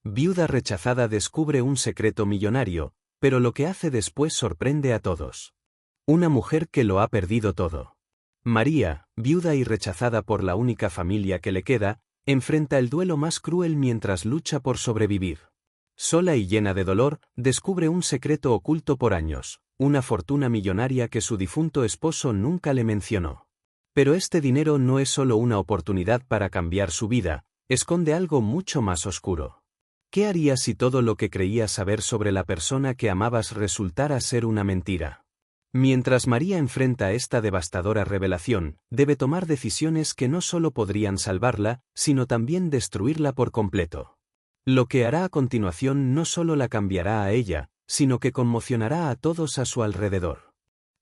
Viuda rechazada descubre un secreto millonario, pero lo que hace después sorprende a todos. Una mujer que lo ha perdido todo. María, viuda y rechazada por la única familia que le queda, enfrenta el duelo más cruel mientras lucha por sobrevivir. Sola y llena de dolor, descubre un secreto oculto por años, una fortuna millonaria que su difunto esposo nunca le mencionó. Pero este dinero no es solo una oportunidad para cambiar su vida, esconde algo mucho más oscuro. ¿Qué harías si todo lo que creías saber sobre la persona que amabas resultara ser una mentira? Mientras María enfrenta esta devastadora revelación, debe tomar decisiones que no solo podrían salvarla, sino también destruirla por completo. Lo que hará a continuación no solo la cambiará a ella, sino que conmocionará a todos a su alrededor.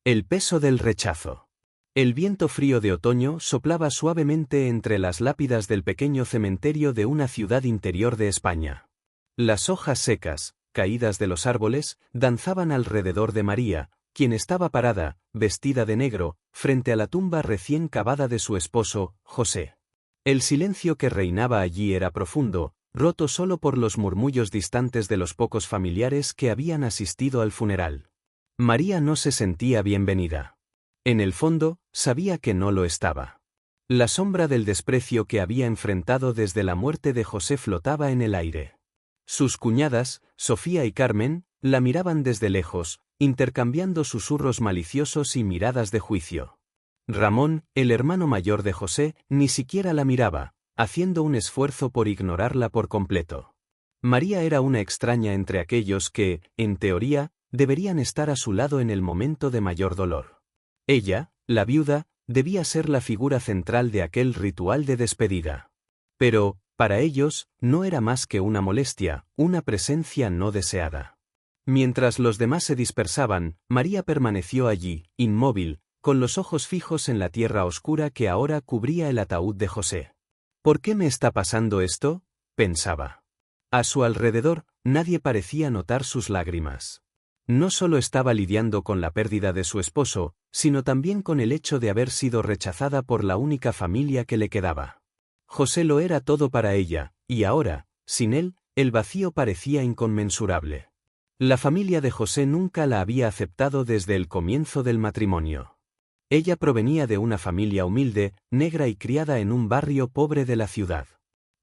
El peso del rechazo. El viento frío de otoño soplaba suavemente entre las lápidas del pequeño cementerio de una ciudad interior de España. Las hojas secas, caídas de los árboles, danzaban alrededor de María, quien estaba parada, vestida de negro, frente a la tumba recién cavada de su esposo, José. El silencio que reinaba allí era profundo, roto solo por los murmullos distantes de los pocos familiares que habían asistido al funeral. María no se sentía bienvenida. En el fondo, sabía que no lo estaba. La sombra del desprecio que había enfrentado desde la muerte de José flotaba en el aire. Sus cuñadas, Sofía y Carmen, la miraban desde lejos, intercambiando susurros maliciosos y miradas de juicio. Ramón, el hermano mayor de José, ni siquiera la miraba, haciendo un esfuerzo por ignorarla por completo. María era una extraña entre aquellos que, en teoría, deberían estar a su lado en el momento de mayor dolor. Ella, la viuda, debía ser la figura central de aquel ritual de despedida. Pero, para ellos, no era más que una molestia, una presencia no deseada. Mientras los demás se dispersaban, María permaneció allí, inmóvil, con los ojos fijos en la tierra oscura que ahora cubría el ataúd de José. ¿Por qué me está pasando esto?, pensaba. A su alrededor, nadie parecía notar sus lágrimas. No solo estaba lidiando con la pérdida de su esposo, sino también con el hecho de haber sido rechazada por la única familia que le quedaba. José lo era todo para ella, y ahora, sin él, el vacío parecía inconmensurable. La familia de José nunca la había aceptado desde el comienzo del matrimonio. Ella provenía de una familia humilde, negra y criada en un barrio pobre de la ciudad.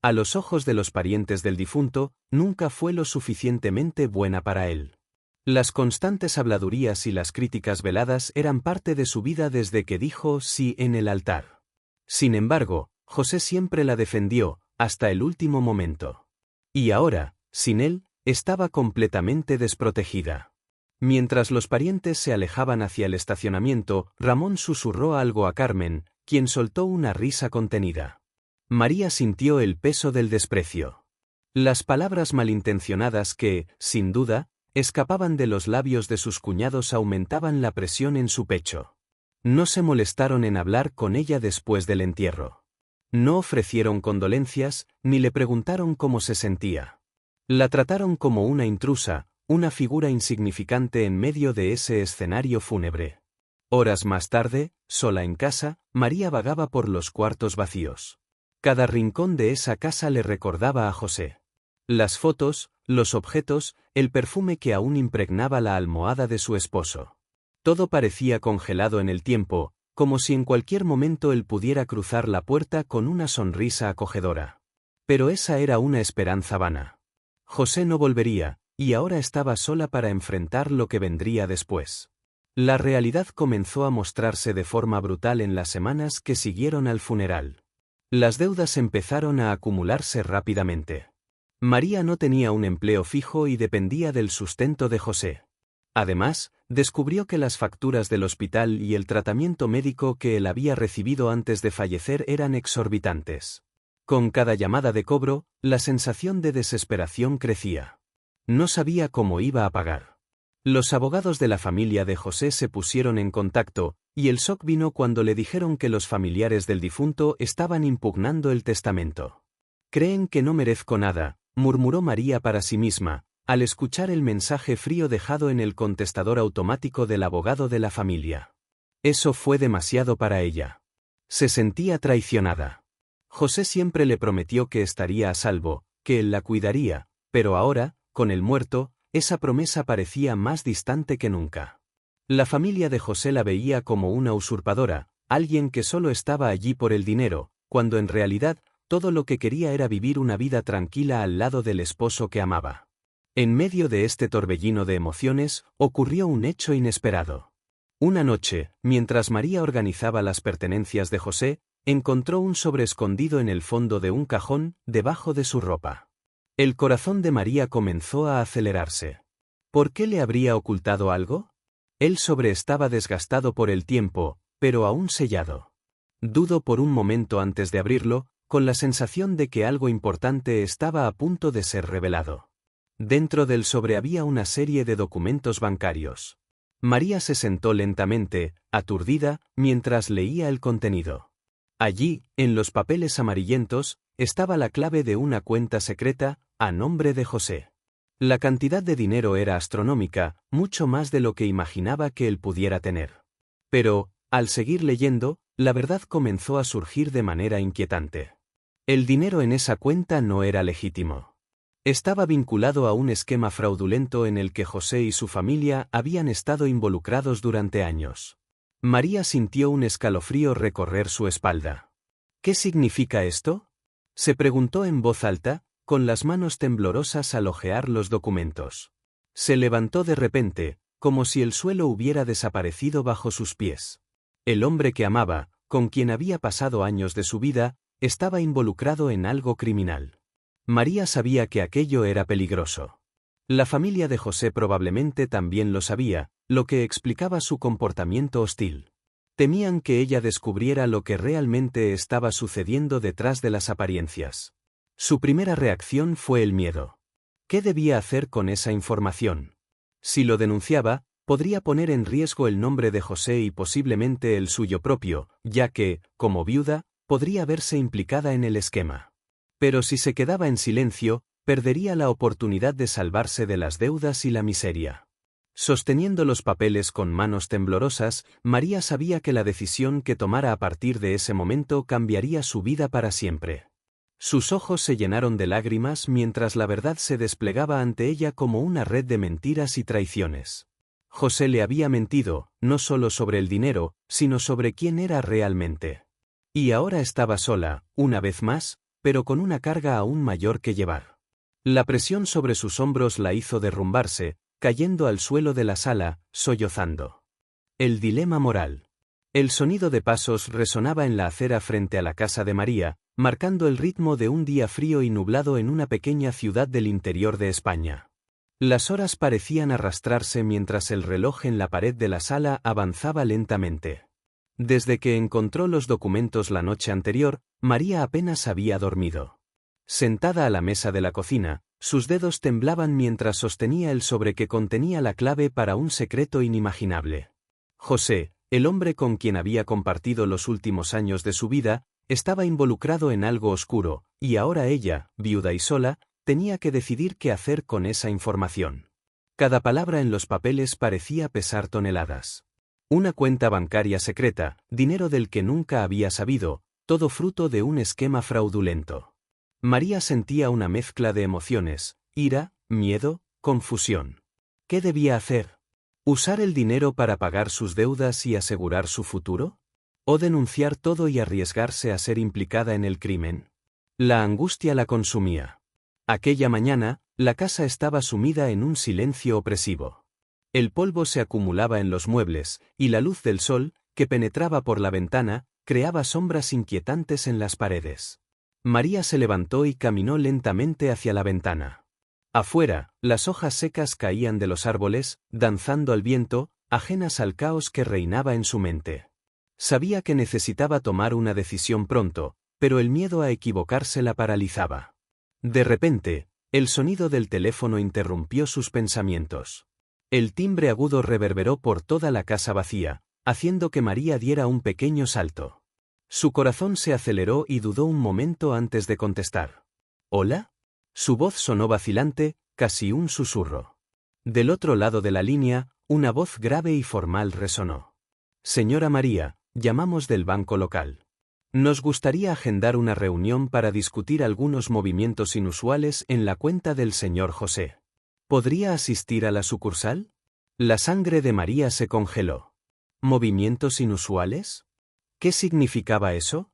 A los ojos de los parientes del difunto, nunca fue lo suficientemente buena para él. Las constantes habladurías y las críticas veladas eran parte de su vida desde que dijo sí en el altar. Sin embargo, José siempre la defendió, hasta el último momento. Y ahora, sin él, estaba completamente desprotegida. Mientras los parientes se alejaban hacia el estacionamiento, Ramón susurró algo a Carmen, quien soltó una risa contenida. María sintió el peso del desprecio. Las palabras malintencionadas que, sin duda, escapaban de los labios de sus cuñados aumentaban la presión en su pecho. No se molestaron en hablar con ella después del entierro. No ofrecieron condolencias, ni le preguntaron cómo se sentía. La trataron como una intrusa, una figura insignificante en medio de ese escenario fúnebre. Horas más tarde, sola en casa, María vagaba por los cuartos vacíos. Cada rincón de esa casa le recordaba a José. Las fotos, los objetos, el perfume que aún impregnaba la almohada de su esposo. Todo parecía congelado en el tiempo, como si en cualquier momento él pudiera cruzar la puerta con una sonrisa acogedora. Pero esa era una esperanza vana. José no volvería, y ahora estaba sola para enfrentar lo que vendría después. La realidad comenzó a mostrarse de forma brutal en las semanas que siguieron al funeral. Las deudas empezaron a acumularse rápidamente. María no tenía un empleo fijo y dependía del sustento de José. Además, descubrió que las facturas del hospital y el tratamiento médico que él había recibido antes de fallecer eran exorbitantes. Con cada llamada de cobro, la sensación de desesperación crecía. No sabía cómo iba a pagar. Los abogados de la familia de José se pusieron en contacto, y el shock vino cuando le dijeron que los familiares del difunto estaban impugnando el testamento. «Creen que no merezco nada», murmuró María para sí misma, al escuchar el mensaje frío dejado en el contestador automático del abogado de la familia. Eso fue demasiado para ella. Se sentía traicionada. José siempre le prometió que estaría a salvo, que él la cuidaría, pero ahora, con el muerto, esa promesa parecía más distante que nunca. La familia de José la veía como una usurpadora, alguien que solo estaba allí por el dinero, cuando en realidad, todo lo que quería era vivir una vida tranquila al lado del esposo que amaba. En medio de este torbellino de emociones, ocurrió un hecho inesperado. Una noche, mientras María organizaba las pertenencias de José, encontró un sobre escondido en el fondo de un cajón, debajo de su ropa. El corazón de María comenzó a acelerarse. ¿Por qué le habría ocultado algo? El sobre estaba desgastado por el tiempo, pero aún sellado. Dudó por un momento antes de abrirlo, con la sensación de que algo importante estaba a punto de ser revelado. Dentro del sobre había una serie de documentos bancarios. María se sentó lentamente, aturdida, mientras leía el contenido. Allí, en los papeles amarillentos, estaba la clave de una cuenta secreta, a nombre de José. La cantidad de dinero era astronómica, mucho más de lo que imaginaba que él pudiera tener. Pero, al seguir leyendo, la verdad comenzó a surgir de manera inquietante. El dinero en esa cuenta no era legítimo. Estaba vinculado a un esquema fraudulento en el que José y su familia habían estado involucrados durante años. María sintió un escalofrío recorrer su espalda. ¿Qué significa esto?, se preguntó en voz alta, con las manos temblorosas al hojear los documentos. Se levantó de repente, como si el suelo hubiera desaparecido bajo sus pies. El hombre que amaba, con quien había pasado años de su vida, estaba involucrado en algo criminal. María sabía que aquello era peligroso. La familia de José probablemente también lo sabía, lo que explicaba su comportamiento hostil. Temían que ella descubriera lo que realmente estaba sucediendo detrás de las apariencias. Su primera reacción fue el miedo. ¿Qué debía hacer con esa información? Si lo denunciaba, podría poner en riesgo el nombre de José y posiblemente el suyo propio, ya que, como viuda, podría verse implicada en el esquema. Pero si se quedaba en silencio, perdería la oportunidad de salvarse de las deudas y la miseria. Sosteniendo los papeles con manos temblorosas, María sabía que la decisión que tomara a partir de ese momento cambiaría su vida para siempre. Sus ojos se llenaron de lágrimas mientras la verdad se desplegaba ante ella como una red de mentiras y traiciones. José le había mentido, no solo sobre el dinero, sino sobre quién era realmente. Y ahora estaba sola, una vez más, pero con una carga aún mayor que llevar. La presión sobre sus hombros la hizo derrumbarse, cayendo al suelo de la sala, sollozando. El dilema moral. El sonido de pasos resonaba en la acera frente a la casa de María, marcando el ritmo de un día frío y nublado en una pequeña ciudad del interior de España. Las horas parecían arrastrarse mientras el reloj en la pared de la sala avanzaba lentamente. Desde que encontró los documentos la noche anterior, María apenas había dormido. Sentada a la mesa de la cocina, sus dedos temblaban mientras sostenía el sobre que contenía la clave para un secreto inimaginable. José, el hombre con quien había compartido los últimos años de su vida, estaba involucrado en algo oscuro, y ahora ella, viuda y sola, tenía que decidir qué hacer con esa información. Cada palabra en los papeles parecía pesar toneladas. Una cuenta bancaria secreta, dinero del que nunca había sabido, todo fruto de un esquema fraudulento. María sentía una mezcla de emociones, ira, miedo, confusión. ¿Qué debía hacer? ¿Usar el dinero para pagar sus deudas y asegurar su futuro? ¿O denunciar todo y arriesgarse a ser implicada en el crimen? La angustia la consumía. Aquella mañana, la casa estaba sumida en un silencio opresivo. El polvo se acumulaba en los muebles, y la luz del sol, que penetraba por la ventana, creaba sombras inquietantes en las paredes. María se levantó y caminó lentamente hacia la ventana. Afuera, las hojas secas caían de los árboles, danzando al viento, ajenas al caos que reinaba en su mente. Sabía que necesitaba tomar una decisión pronto, pero el miedo a equivocarse la paralizaba. De repente, el sonido del teléfono interrumpió sus pensamientos. El timbre agudo reverberó por toda la casa vacía, haciendo que María diera un pequeño salto. Su corazón se aceleró y dudó un momento antes de contestar. ¿Hola? Su voz sonó vacilante, casi un susurro. Del otro lado de la línea, una voz grave y formal resonó. Señora María, llamamos del banco local. Nos gustaría agendar una reunión para discutir algunos movimientos inusuales en la cuenta del señor José. ¿Podría asistir a la sucursal? La sangre de María se congeló. ¿Movimientos inusuales? ¿Qué significaba eso?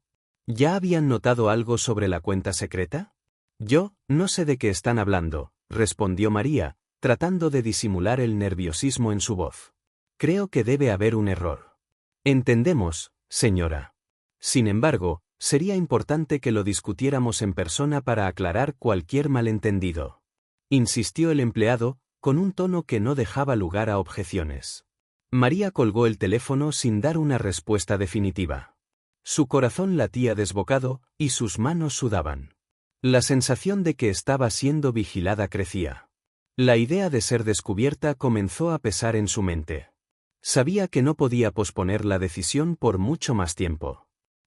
¿Ya habían notado algo sobre la cuenta secreta? Yo, no sé de qué están hablando, respondió María, tratando de disimular el nerviosismo en su voz. Creo que debe haber un error. Entendemos, señora. Sin embargo, sería importante que lo discutiéramos en persona para aclarar cualquier malentendido. Insistió el empleado, con un tono que no dejaba lugar a objeciones. María colgó el teléfono sin dar una respuesta definitiva. Su corazón latía desbocado, y sus manos sudaban. La sensación de que estaba siendo vigilada crecía. La idea de ser descubierta comenzó a pesar en su mente. Sabía que no podía posponer la decisión por mucho más tiempo.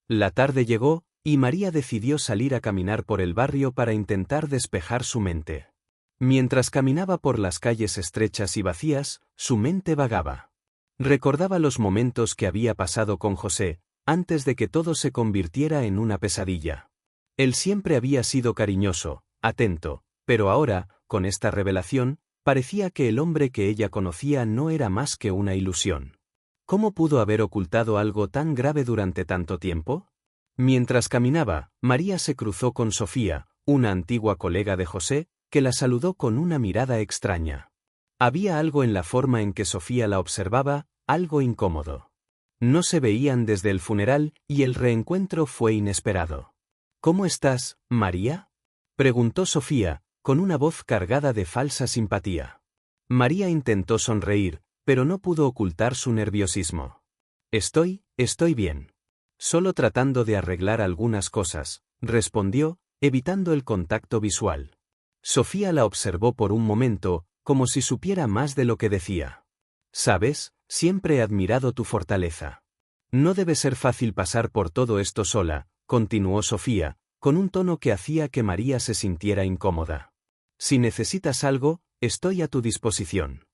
La tarde llegó, y María decidió salir a caminar por el barrio para intentar despejar su mente. Mientras caminaba por las calles estrechas y vacías, su mente vagaba. Recordaba los momentos que había pasado con José, antes de que todo se convirtiera en una pesadilla. Él siempre había sido cariñoso, atento, pero ahora, con esta revelación, parecía que el hombre que ella conocía no era más que una ilusión. ¿Cómo pudo haber ocultado algo tan grave durante tanto tiempo? Mientras caminaba, María se cruzó con Sofía, una antigua colega de José, que la saludó con una mirada extraña. Había algo en la forma en que Sofía la observaba, algo incómodo. No se veían desde el funeral, y el reencuentro fue inesperado. ¿Cómo estás, María?, preguntó Sofía, con una voz cargada de falsa simpatía. María intentó sonreír, pero no pudo ocultar su nerviosismo. Estoy bien. Solo tratando de arreglar algunas cosas, respondió, evitando el contacto visual. Sofía la observó por un momento, como si supiera más de lo que decía. Sabes, siempre he admirado tu fortaleza. No debe ser fácil pasar por todo esto sola, continuó Sofía, con un tono que hacía que María se sintiera incómoda. Si necesitas algo, estoy a tu disposición.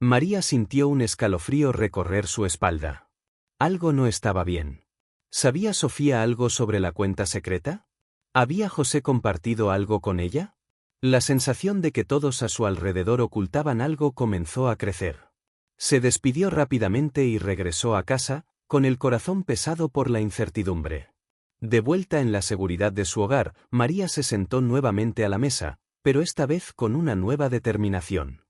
María sintió un escalofrío recorrer su espalda. Algo no estaba bien. ¿Sabía Sofía algo sobre la cuenta secreta? ¿Había José compartido algo con ella? La sensación de que todos a su alrededor ocultaban algo comenzó a crecer. Se despidió rápidamente y regresó a casa, con el corazón pesado por la incertidumbre. De vuelta en la seguridad de su hogar, María se sentó nuevamente a la mesa, pero esta vez con una nueva determinación.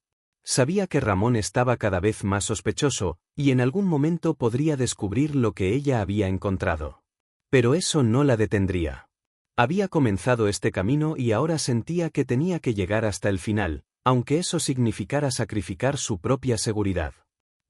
Sabía que Ramón estaba cada vez más sospechoso, y en algún momento podría descubrir lo que ella había encontrado. Pero eso no la detendría. Había comenzado este camino y ahora sentía que tenía que llegar hasta el final, aunque eso significara sacrificar su propia seguridad.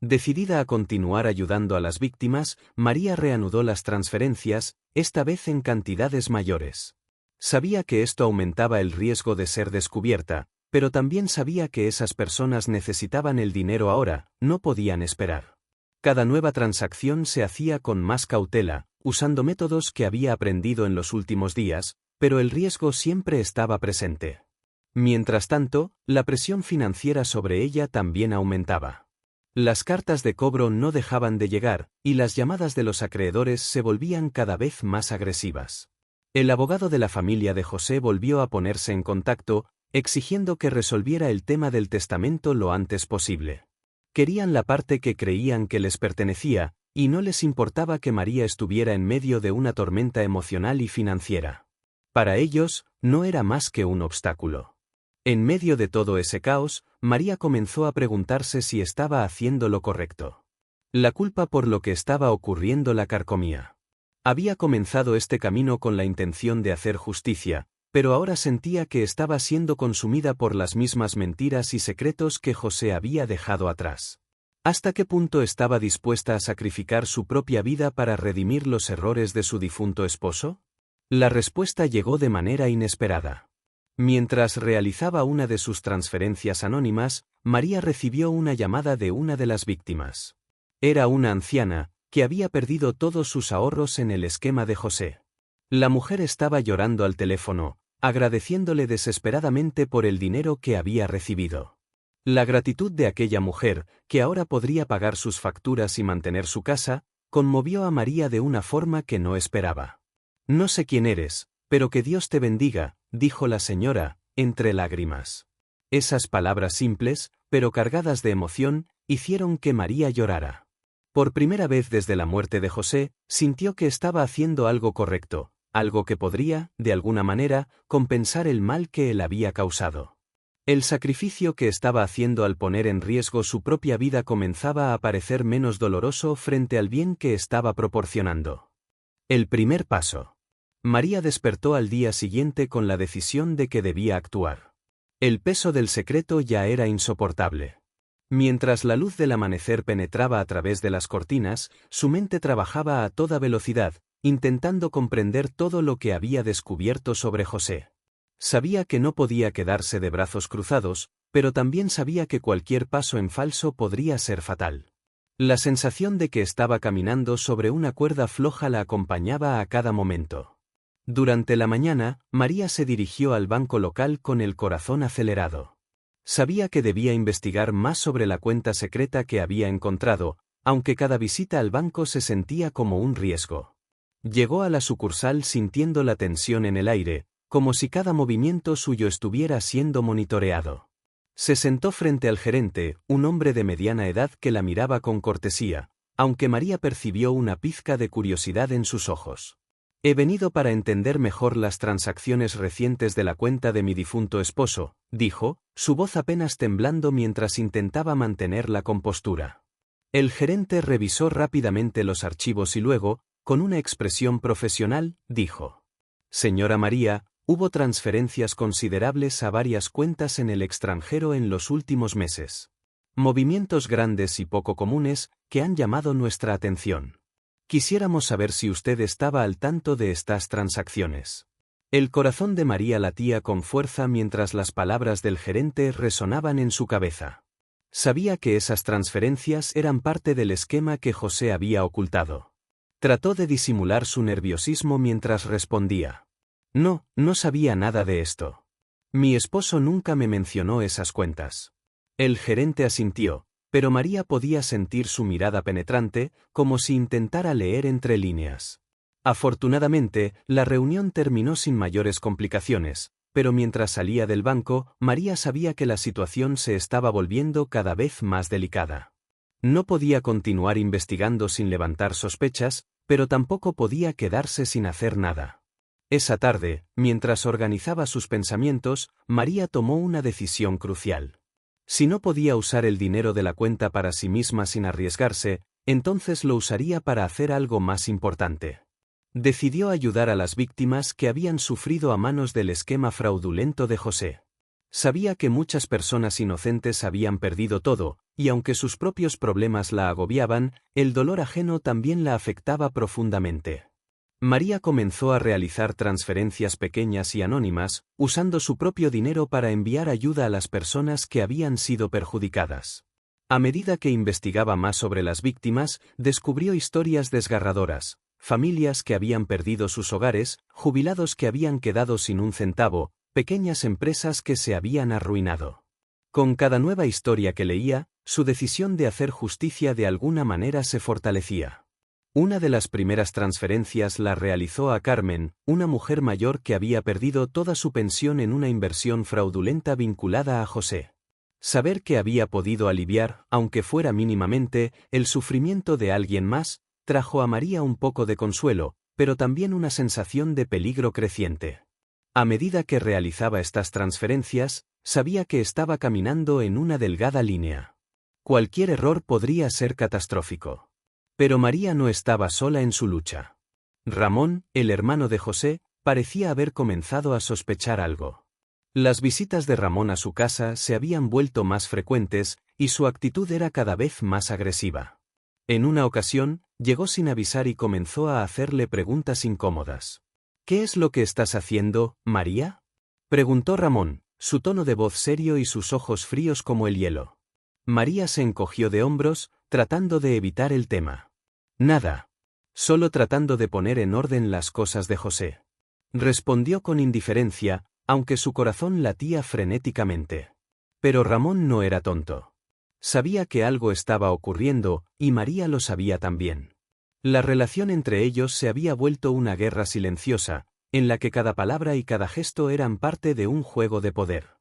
Decidida a continuar ayudando a las víctimas, María reanudó las transferencias, esta vez en cantidades mayores. Sabía que esto aumentaba el riesgo de ser descubierta, pero también sabía que esas personas necesitaban el dinero ahora, no podían esperar. Cada nueva transacción se hacía con más cautela, usando métodos que había aprendido en los últimos días, pero el riesgo siempre estaba presente. Mientras tanto, la presión financiera sobre ella también aumentaba. Las cartas de cobro no dejaban de llegar, y las llamadas de los acreedores se volvían cada vez más agresivas. El abogado de la familia de José volvió a ponerse en contacto, exigiendo que resolviera el tema del testamento lo antes posible. Querían la parte que creían que les pertenecía, y no les importaba que María estuviera en medio de una tormenta emocional y financiera. Para ellos, no era más que un obstáculo. En medio de todo ese caos, María comenzó a preguntarse si estaba haciendo lo correcto. La culpa por lo que estaba ocurriendo la carcomía. Había comenzado este camino con la intención de hacer justicia, pero ahora sentía que estaba siendo consumida por las mismas mentiras y secretos que José había dejado atrás. ¿Hasta qué punto estaba dispuesta a sacrificar su propia vida para redimir los errores de su difunto esposo? La respuesta llegó de manera inesperada. Mientras realizaba una de sus transferencias anónimas, María recibió una llamada de una de las víctimas. Era una anciana, que había perdido todos sus ahorros en el esquema de José. La mujer estaba llorando al teléfono, agradeciéndole desesperadamente por el dinero que había recibido. La gratitud de aquella mujer, que ahora podría pagar sus facturas y mantener su casa, conmovió a María de una forma que no esperaba. No sé quién eres, pero que Dios te bendiga, dijo la señora, entre lágrimas. Esas palabras simples, pero cargadas de emoción, hicieron que María llorara. Por primera vez desde la muerte de José, sintió que estaba haciendo algo correcto, algo que podría, de alguna manera, compensar el mal que él había causado. El sacrificio que estaba haciendo al poner en riesgo su propia vida comenzaba a parecer menos doloroso frente al bien que estaba proporcionando. El primer paso. María despertó al día siguiente con la decisión de que debía actuar. El peso del secreto ya era insoportable. Mientras la luz del amanecer penetraba a través de las cortinas, su mente trabajaba a toda velocidad, intentando comprender todo lo que había descubierto sobre José. Sabía que no podía quedarse de brazos cruzados, pero también sabía que cualquier paso en falso podría ser fatal. La sensación de que estaba caminando sobre una cuerda floja la acompañaba a cada momento. Durante la mañana, María se dirigió al banco local con el corazón acelerado. Sabía que debía investigar más sobre la cuenta secreta que había encontrado, aunque cada visita al banco se sentía como un riesgo. Llegó a la sucursal sintiendo la tensión en el aire, como si cada movimiento suyo estuviera siendo monitoreado. Se sentó frente al gerente, un hombre de mediana edad que la miraba con cortesía, aunque María percibió una pizca de curiosidad en sus ojos. He venido para entender mejor las transacciones recientes de la cuenta de mi difunto esposo, dijo, su voz apenas temblando mientras intentaba mantener la compostura. El gerente revisó rápidamente los archivos y luego, con una expresión profesional, dijo: Señora María, hubo transferencias considerables a varias cuentas en el extranjero en los últimos meses. Movimientos grandes y poco comunes que han llamado nuestra atención. Quisiéramos saber si usted estaba al tanto de estas transacciones. El corazón de María latía con fuerza mientras las palabras del gerente resonaban en su cabeza. Sabía que esas transferencias eran parte del esquema que José había ocultado. Trató de disimular su nerviosismo mientras respondía. No, no sabía nada de esto. Mi esposo nunca me mencionó esas cuentas. El gerente asintió, pero María podía sentir su mirada penetrante, como si intentara leer entre líneas. Afortunadamente, la reunión terminó sin mayores complicaciones, pero mientras salía del banco, María sabía que la situación se estaba volviendo cada vez más delicada. No podía continuar investigando sin levantar sospechas, pero tampoco podía quedarse sin hacer nada. Esa tarde, mientras organizaba sus pensamientos, María tomó una decisión crucial. Si no podía usar el dinero de la cuenta para sí misma sin arriesgarse, entonces lo usaría para hacer algo más importante. Decidió ayudar a las víctimas que habían sufrido a manos del esquema fraudulento de José. Sabía que muchas personas inocentes habían perdido todo, y aunque sus propios problemas la agobiaban, el dolor ajeno también la afectaba profundamente. María comenzó a realizar transferencias pequeñas y anónimas, usando su propio dinero para enviar ayuda a las personas que habían sido perjudicadas. A medida que investigaba más sobre las víctimas, descubrió historias desgarradoras, familias que habían perdido sus hogares, jubilados que habían quedado sin un centavo, pequeñas empresas que se habían arruinado. Con cada nueva historia que leía, su decisión de hacer justicia de alguna manera se fortalecía. Una de las primeras transferencias la realizó a Carmen, una mujer mayor que había perdido toda su pensión en una inversión fraudulenta vinculada a José. Saber que había podido aliviar, aunque fuera mínimamente, el sufrimiento de alguien más, trajo a María un poco de consuelo, pero también una sensación de peligro creciente. A medida que realizaba estas transferencias, sabía que estaba caminando en una delgada línea. Cualquier error podría ser catastrófico. Pero María no estaba sola en su lucha. Ramón, el hermano de José, parecía haber comenzado a sospechar algo. Las visitas de Ramón a su casa se habían vuelto más frecuentes, y su actitud era cada vez más agresiva. En una ocasión, llegó sin avisar y comenzó a hacerle preguntas incómodas. ¿Qué es lo que estás haciendo, María?, preguntó Ramón, su tono de voz serio y sus ojos fríos como el hielo. María se encogió de hombros, tratando de evitar el tema. Nada. Solo tratando de poner en orden las cosas de José. Respondió con indiferencia, aunque su corazón latía frenéticamente. Pero Ramón no era tonto. Sabía que algo estaba ocurriendo, y María lo sabía también. La relación entre ellos se había vuelto una guerra silenciosa, en la que cada palabra y cada gesto eran parte de un juego de poder.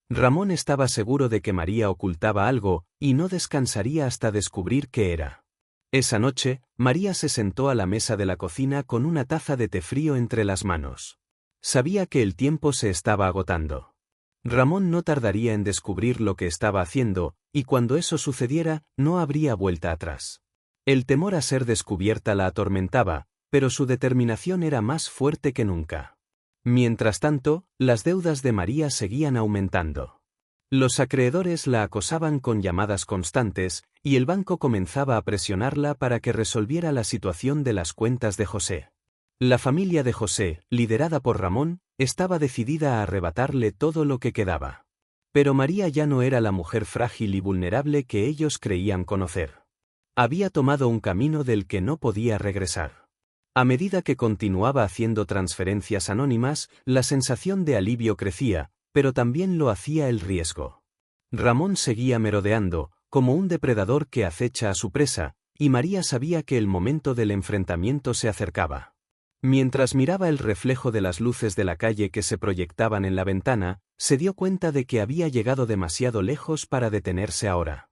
Ramón estaba seguro de que María ocultaba algo, y no descansaría hasta descubrir qué era. Esa noche, María se sentó a la mesa de la cocina con una taza de té frío entre las manos. Sabía que el tiempo se estaba agotando. Ramón no tardaría en descubrir lo que estaba haciendo, y cuando eso sucediera, no habría vuelta atrás. El temor a ser descubierta la atormentaba, pero su determinación era más fuerte que nunca. Mientras tanto, las deudas de María seguían aumentando. Los acreedores la acosaban con llamadas constantes, y el banco comenzaba a presionarla para que resolviera la situación de las cuentas de José. La familia de José, liderada por Ramón, estaba decidida a arrebatarle todo lo que quedaba. Pero María ya no era la mujer frágil y vulnerable que ellos creían conocer. Había tomado un camino del que no podía regresar. A medida que continuaba haciendo transferencias anónimas, la sensación de alivio crecía, pero también lo hacía el riesgo. Ramón seguía merodeando, como un depredador que acecha a su presa, y María sabía que el momento del enfrentamiento se acercaba. Mientras miraba el reflejo de las luces de la calle que se proyectaban en la ventana, se dio cuenta de que había llegado demasiado lejos para detenerse ahora.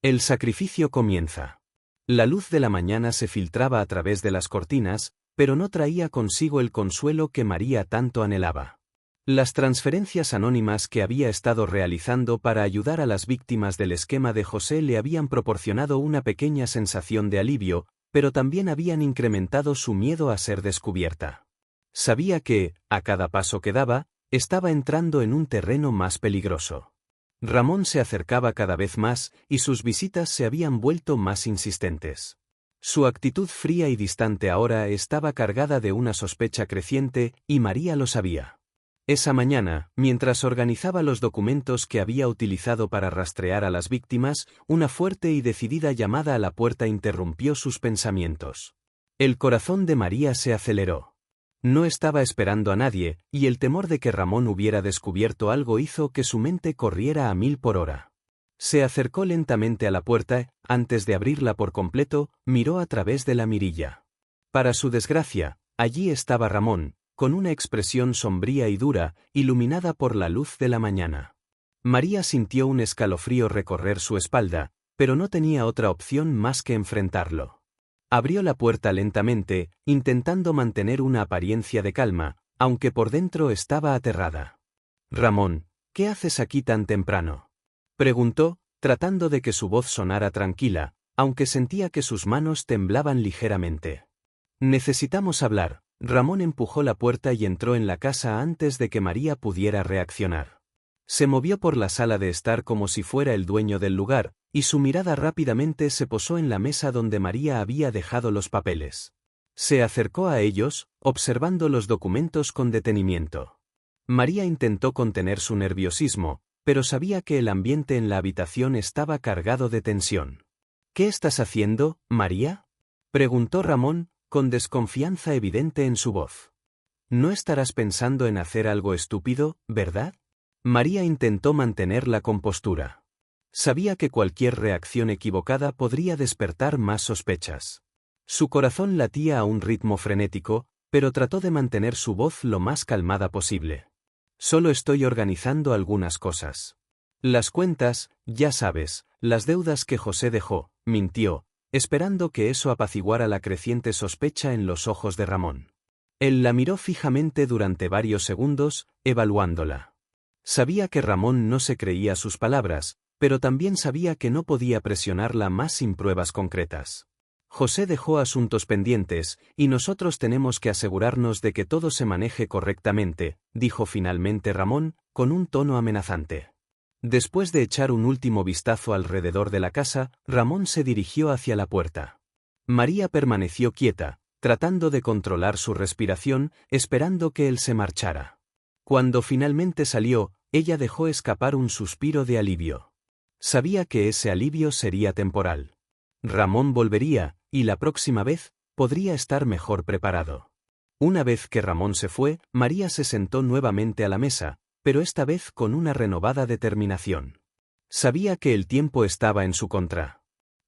El sacrificio comienza. La luz de la mañana se filtraba a través de las cortinas, pero no traía consigo el consuelo que María tanto anhelaba. Las transferencias anónimas que había estado realizando para ayudar a las víctimas del esquema de José le habían proporcionado una pequeña sensación de alivio, pero también habían incrementado su miedo a ser descubierta. Sabía que, a cada paso que daba, estaba entrando en un terreno más peligroso. Ramón se acercaba cada vez más, y sus visitas se habían vuelto más insistentes. Su actitud fría y distante ahora estaba cargada de una sospecha creciente, y María lo sabía. Esa mañana, mientras organizaba los documentos que había utilizado para rastrear a las víctimas, una fuerte y decidida llamada a la puerta interrumpió sus pensamientos. El corazón de María se aceleró. No estaba esperando a nadie, y el temor de que Ramón hubiera descubierto algo hizo que su mente corriera a 1000 por hora. Se acercó lentamente a la puerta, antes de abrirla por completo, miró a través de la mirilla. Para su desgracia, allí estaba Ramón, con una expresión sombría y dura, iluminada por la luz de la mañana. María sintió un escalofrío recorrer su espalda, pero no tenía otra opción más que enfrentarlo. Abrió la puerta lentamente, intentando mantener una apariencia de calma, aunque por dentro estaba aterrada. «Ramón, ¿qué haces aquí tan temprano?», preguntó, tratando de que su voz sonara tranquila, aunque sentía que sus manos temblaban ligeramente. «Necesitamos hablar». Ramón empujó la puerta y entró en la casa antes de que María pudiera reaccionar. Se movió por la sala de estar como si fuera el dueño del lugar, y su mirada rápidamente se posó en la mesa donde María había dejado los papeles. Se acercó a ellos, observando los documentos con detenimiento. María intentó contener su nerviosismo, pero sabía que el ambiente en la habitación estaba cargado de tensión. «¿Qué estás haciendo, María?», preguntó Ramón, con desconfianza evidente en su voz. «No estarás pensando en hacer algo estúpido, ¿verdad?». María intentó mantener la compostura. Sabía que cualquier reacción equivocada podría despertar más sospechas. Su corazón latía a un ritmo frenético, pero trató de mantener su voz lo más calmada posible. «Solo estoy organizando algunas cosas. Las cuentas, ya sabes, las deudas que José dejó», mintió, esperando que eso apaciguara la creciente sospecha en los ojos de Ramón. Él la miró fijamente durante varios segundos, evaluándola. Sabía que Ramón no se creía sus palabras, pero también sabía que no podía presionarla más sin pruebas concretas. «José dejó asuntos pendientes, y nosotros tenemos que asegurarnos de que todo se maneje correctamente», dijo finalmente Ramón, con un tono amenazante. Después de echar un último vistazo alrededor de la casa, Ramón se dirigió hacia la puerta. María permaneció quieta, tratando de controlar su respiración, esperando que él se marchara. Cuando finalmente salió, ella dejó escapar un suspiro de alivio. Sabía que ese alivio sería temporal. Ramón volvería, y la próxima vez, podría estar mejor preparado. Una vez que Ramón se fue, María se sentó nuevamente a la mesa, pero esta vez con una renovada determinación. Sabía que el tiempo estaba en su contra.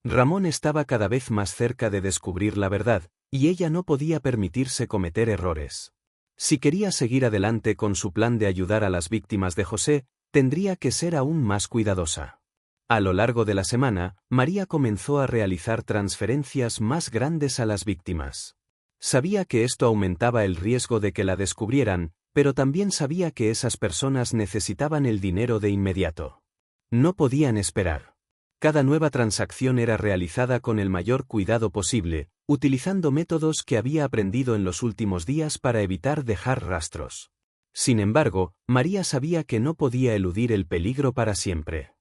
Ramón estaba cada vez más cerca de descubrir la verdad, y ella no podía permitirse cometer errores. Si quería seguir adelante con su plan de ayudar a las víctimas de José, tendría que ser aún más cuidadosa. A lo largo de la semana, María comenzó a realizar transferencias más grandes a las víctimas. Sabía que esto aumentaba el riesgo de que la descubrieran, pero también sabía que esas personas necesitaban el dinero de inmediato. No podían esperar. Cada nueva transacción era realizada con el mayor cuidado posible, utilizando métodos que había aprendido en los últimos días para evitar dejar rastros. Sin embargo, María sabía que no podía eludir el peligro para siempre.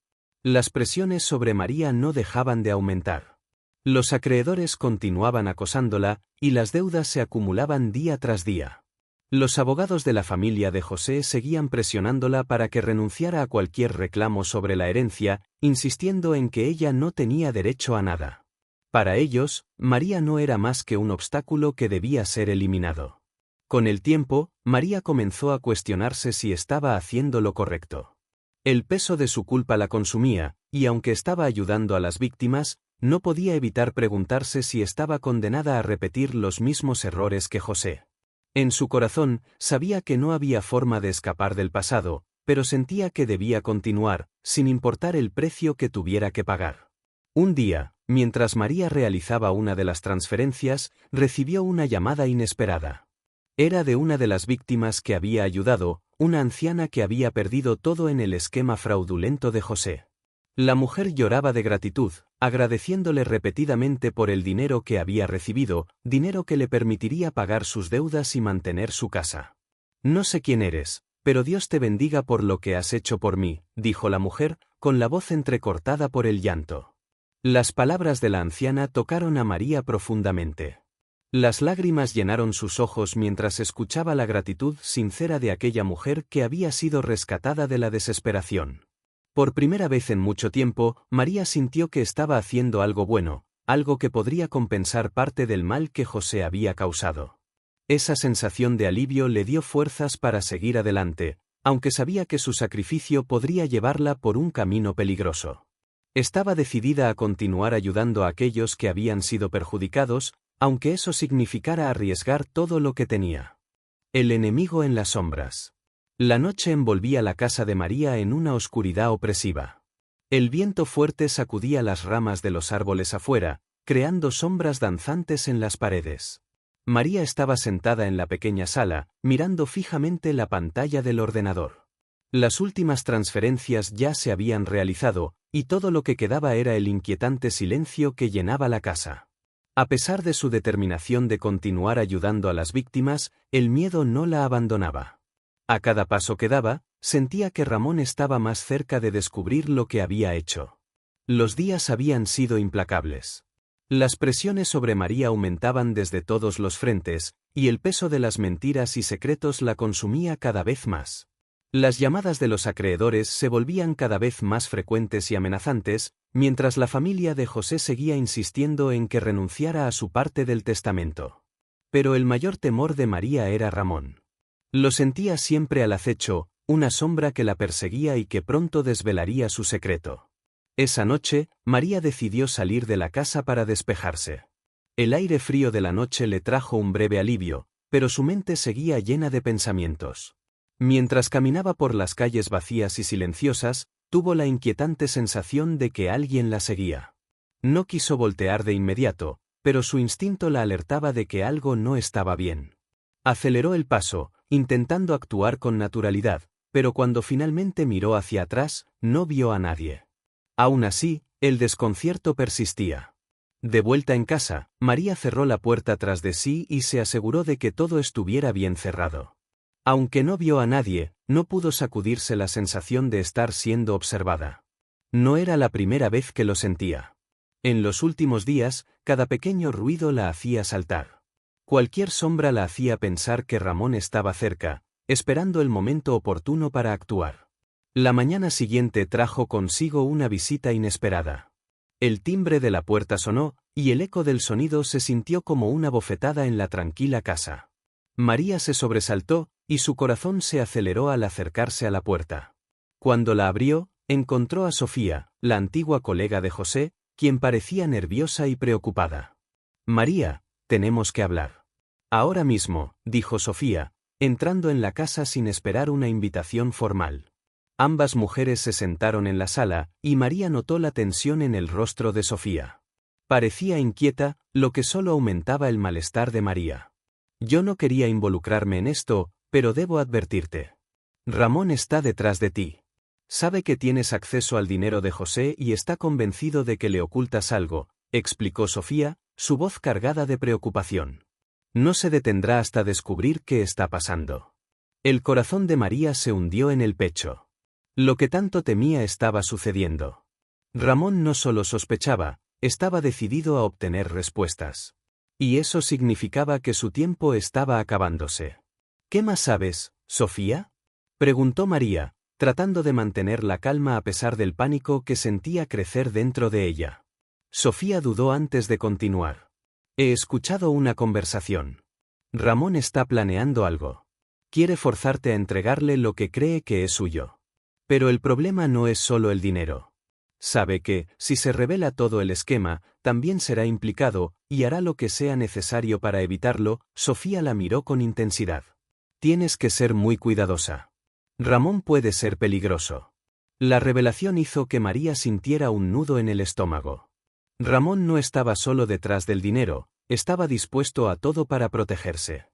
Las presiones sobre María no dejaban de aumentar. Los acreedores continuaban acosándola, y las deudas se acumulaban día tras día. Los abogados de la familia de José seguían presionándola para que renunciara a cualquier reclamo sobre la herencia, insistiendo en que ella no tenía derecho a nada. Para ellos, María no era más que un obstáculo que debía ser eliminado. Con el tiempo, María comenzó a cuestionarse si estaba haciendo lo correcto. El peso de su culpa la consumía, y aunque estaba ayudando a las víctimas, no podía evitar preguntarse si estaba condenada a repetir los mismos errores que José. En su corazón, sabía que no había forma de escapar del pasado, pero sentía que debía continuar, sin importar el precio que tuviera que pagar. Un día, mientras María realizaba una de las transferencias, recibió una llamada inesperada. Era de una de las víctimas que había ayudado, una anciana que había perdido todo en el esquema fraudulento de José. La mujer lloraba de gratitud, agradeciéndole repetidamente por el dinero que había recibido, dinero que le permitiría pagar sus deudas y mantener su casa. «No sé quién eres, pero Dios te bendiga por lo que has hecho por mí», dijo la mujer, con la voz entrecortada por el llanto. Las palabras de la anciana tocaron a María profundamente. Las lágrimas llenaron sus ojos mientras escuchaba la gratitud sincera de aquella mujer que había sido rescatada de la desesperación. Por primera vez en mucho tiempo, María sintió que estaba haciendo algo bueno, algo que podría compensar parte del mal que José había causado. Esa sensación de alivio le dio fuerzas para seguir adelante, aunque sabía que su sacrificio podría llevarla por un camino peligroso. Estaba decidida a continuar ayudando a aquellos que habían sido perjudicados, aunque eso significara arriesgar todo lo que tenía. El enemigo en las sombras. La noche envolvía la casa de María en una oscuridad opresiva. El viento fuerte sacudía las ramas de los árboles afuera, creando sombras danzantes en las paredes. María estaba sentada en la pequeña sala, mirando fijamente la pantalla del ordenador. Las últimas transferencias ya se habían realizado, y todo lo que quedaba era el inquietante silencio que llenaba la casa. A pesar de su determinación de continuar ayudando a las víctimas, el miedo no la abandonaba. A cada paso que daba, sentía que Ramón estaba más cerca de descubrir lo que había hecho. Los días habían sido implacables. Las presiones sobre María aumentaban desde todos los frentes, y el peso de las mentiras y secretos la consumía cada vez más. Las llamadas de los acreedores se volvían cada vez más frecuentes y amenazantes, mientras la familia de José seguía insistiendo en que renunciara a su parte del testamento. Pero el mayor temor de María era Ramón. Lo sentía siempre al acecho, una sombra que la perseguía y que pronto desvelaría su secreto. Esa noche, María decidió salir de la casa para despejarse. El aire frío de la noche le trajo un breve alivio, pero su mente seguía llena de pensamientos. Mientras caminaba por las calles vacías y silenciosas, tuvo la inquietante sensación de que alguien la seguía. No quiso voltear de inmediato, pero su instinto la alertaba de que algo no estaba bien. Aceleró el paso, intentando actuar con naturalidad, pero cuando finalmente miró hacia atrás, no vio a nadie. Aún así, el desconcierto persistía. De vuelta en casa, María cerró la puerta tras de sí y se aseguró de que todo estuviera bien cerrado. Aunque no vio a nadie, no pudo sacudirse la sensación de estar siendo observada. No era la primera vez que lo sentía. En los últimos días, cada pequeño ruido la hacía saltar. Cualquier sombra la hacía pensar que Ramón estaba cerca, esperando el momento oportuno para actuar. La mañana siguiente trajo consigo una visita inesperada. El timbre de la puerta sonó, y el eco del sonido se sintió como una bofetada en la tranquila casa. María se sobresaltó, y su corazón se aceleró al acercarse a la puerta. Cuando la abrió, encontró a Sofía, la antigua colega de José, quien parecía nerviosa y preocupada. María, tenemos que hablar. Ahora mismo, dijo Sofía, entrando en la casa sin esperar una invitación formal. Ambas mujeres se sentaron en la sala, y María notó la tensión en el rostro de Sofía. Parecía inquieta, lo que solo aumentaba el malestar de María. Yo no quería involucrarme en esto, pero debo advertirte. Ramón está detrás de ti. Sabe que tienes acceso al dinero de José y está convencido de que le ocultas algo, explicó Sofía, su voz cargada de preocupación. No se detendrá hasta descubrir qué está pasando. El corazón de María se hundió en el pecho. Lo que tanto temía estaba sucediendo. Ramón no solo sospechaba, estaba decidido a obtener respuestas. Y eso significaba que su tiempo estaba acabándose. ¿Qué más sabes, Sofía? Preguntó María, tratando de mantener la calma a pesar del pánico que sentía crecer dentro de ella. Sofía dudó antes de continuar. He escuchado una conversación. Ramón está planeando algo. Quiere forzarte a entregarle lo que cree que es suyo. Pero el problema no es solo el dinero. Sabe que, si se revela todo el esquema, también será implicado, y hará lo que sea necesario para evitarlo. Sofía la miró con intensidad. Tienes que ser muy cuidadosa. Ramón puede ser peligroso. La revelación hizo que María sintiera un nudo en el estómago. Ramón no estaba solo detrás del dinero, estaba dispuesto a todo para protegerse.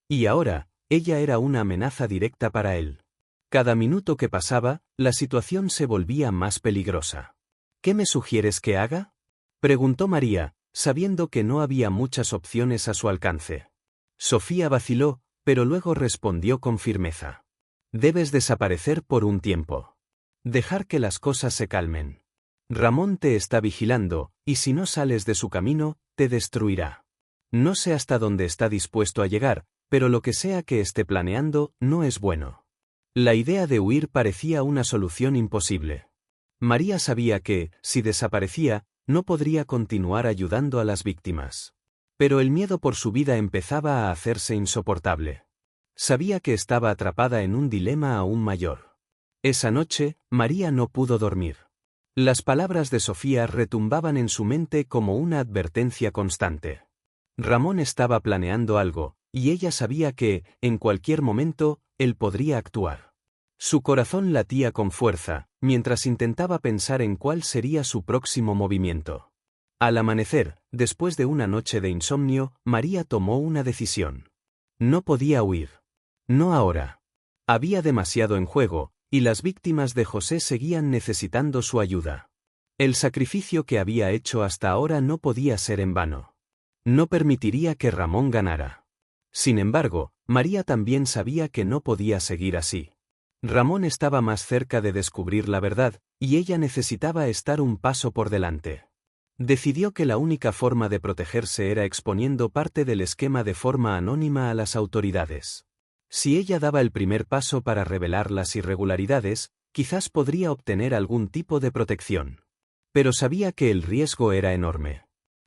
Y ahora, ella era una amenaza directa para él. Cada minuto que pasaba, la situación se volvía más peligrosa. ¿Qué me sugieres que haga? Preguntó María, sabiendo que no había muchas opciones a su alcance. Sofía vaciló, pero luego respondió con firmeza. Debes desaparecer por un tiempo. Dejar que las cosas se calmen. Ramón te está vigilando, y si no sales de su camino, te destruirá. No sé hasta dónde está dispuesto a llegar, pero lo que sea que esté planeando, no es bueno. La idea de huir parecía una solución imposible. María sabía que, si desaparecía, no podría continuar ayudando a las víctimas. Pero el miedo por su vida empezaba a hacerse insoportable. Sabía que estaba atrapada en un dilema aún mayor. Esa noche, María no pudo dormir. Las palabras de Sofía retumbaban en su mente como una advertencia constante. Ramón estaba planeando algo, y ella sabía que, en cualquier momento, él podría actuar. Su corazón latía con fuerza, mientras intentaba pensar en cuál sería su próximo movimiento. Al amanecer, después de una noche de insomnio, María tomó una decisión. No podía huir. No ahora. Había demasiado en juego, y las víctimas de José seguían necesitando su ayuda. El sacrificio que había hecho hasta ahora no podía ser en vano. No permitiría que Ramón ganara. Sin embargo, María también sabía que no podía seguir así. Ramón estaba más cerca de descubrir la verdad, y ella necesitaba estar un paso por delante. Decidió que la única forma de protegerse era exponiendo parte del esquema de forma anónima a las autoridades. Si ella daba el primer paso para revelar las irregularidades, quizás podría obtener algún tipo de protección. Pero sabía que el riesgo era enorme.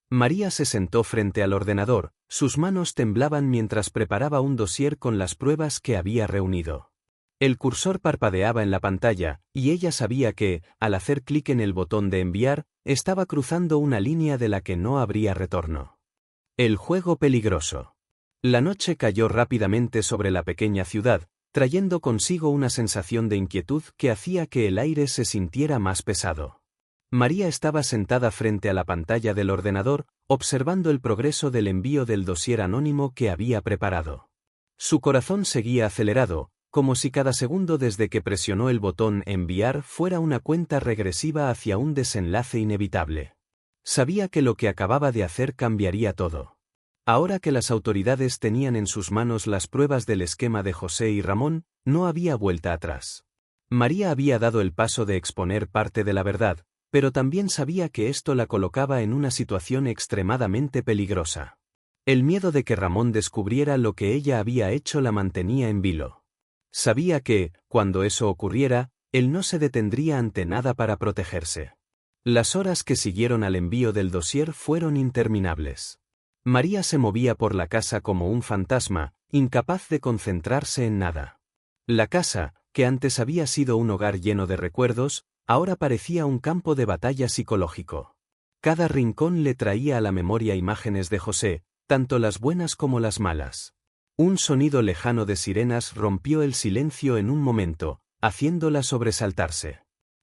María se sentó frente al ordenador, sus manos temblaban mientras preparaba un dossier con las pruebas que había reunido. El cursor parpadeaba en la pantalla, y ella sabía que, al hacer clic en el botón de enviar, estaba cruzando una línea de la que no habría retorno. El juego peligroso. La noche cayó rápidamente sobre la pequeña ciudad, trayendo consigo una sensación de inquietud que hacía que el aire se sintiera más pesado. María estaba sentada frente a la pantalla del ordenador, observando el progreso del envío del dossier anónimo que había preparado. Su corazón seguía acelerado, como si cada segundo desde que presionó el botón enviar fuera una cuenta regresiva hacia un desenlace inevitable. Sabía que lo que acababa de hacer cambiaría todo. Ahora que las autoridades tenían en sus manos las pruebas del esquema de José y Ramón, no había vuelta atrás. María había dado el paso de exponer parte de la verdad, pero también sabía que esto la colocaba en una situación extremadamente peligrosa. El miedo de que Ramón descubriera lo que ella había hecho la mantenía en vilo. Sabía que, cuando eso ocurriera, él no se detendría ante nada para protegerse. Las horas que siguieron al envío del dossier fueron interminables. María se movía por la casa como un fantasma, incapaz de concentrarse en nada. La casa, que antes había sido un hogar lleno de recuerdos, ahora parecía un campo de batalla psicológico. Cada rincón le traía a la memoria imágenes de José, tanto las buenas como las malas. Un sonido lejano de sirenas rompió el silencio en un momento, haciéndola sobresaltarse.